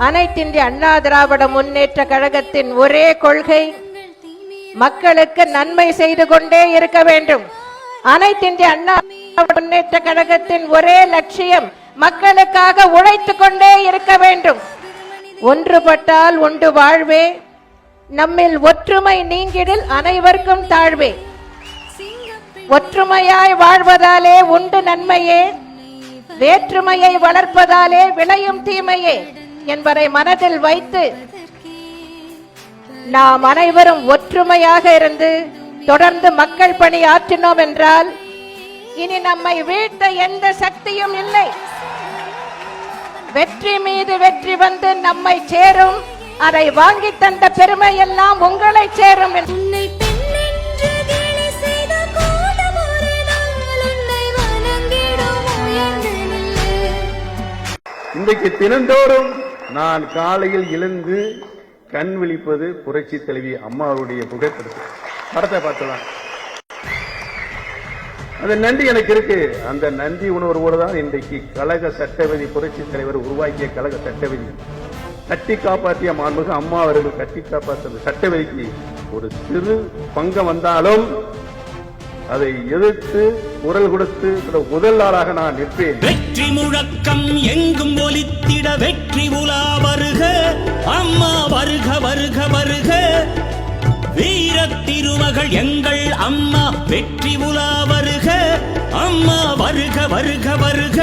அனைத்திந்திய அண்ணா திராவிட முன்னேற்ற கழகத்தின் ஒரே கொள்கை மக்களுக்கு நன்மை செய்து கொண்டே இருக்க வேண்டும். அனைத்திந்திய அண்ணா முன்னேற்ற கழகத்தின் ஒரே லட்சியம் மக்களுக்காக உழைத்துக் கொண்டே இருக்க வேண்டும். ஒன்றுபட்டால் உண்டு வாழ்வே, நம்மில் ஒற்றுமை நீங்கிடில் அனைவருக்கும் தாழ்வே. ஒற்றுமையாய் வாழ்வதாலே உண்டு நன்மையே, வேற்றுமையை வளர்ப்பதாலே விளையும் தீமையே என்பதை மனதில் வைத்து நாம் அனைவரும் ஒற்றுமையாக இருந்து தொடர்ந்து மக்கள் பணி ஆற்றினோம் என்றால் இனி நம்மை வீழ்த்த எந்த சக்தியும் இல்லை. வெற்றி மீது வெற்றி வந்து நம்மை சேரும். அதை வாங்கி தந்த பெருமை எல்லாம் உங்களை சேரும். இன்றைக்கு தினந்தோறும் நான் காலையில் எழுந்து கண் விழிப்பது புரட்சி தலைவி அம்மாவுடைய படத்தை பார்த்துதான். அந்த நன்றி எனக்கு இருக்கு. அந்த நன்றி உணர்வோடு தான் இன்றைக்கு கழக சட்டவிதி புரட்சி தலைவர் உருவாக்கிய கழக சட்டவிதி கட்டி காப்பாற்றிய மாண்புமிகு அம்மா அவர்கள் கட்டி காப்பாற்ற சட்டவிதிக்கு ஒரு சிறு பங்கம் வந்தாலும் அதை எதிர்த்து குரல் கொடுத்து முதல் நாளாக நான் நிற்பேன். வெற்றி முழக்கம் எங்கும் ஒலித்திட வெற்றி உலா வருக, அம்மா வருக வருக வருக. வீர திருமகள் எங்கள் அம்மா வெற்றி உலா வருக, அம்மா வருக வருக வருக.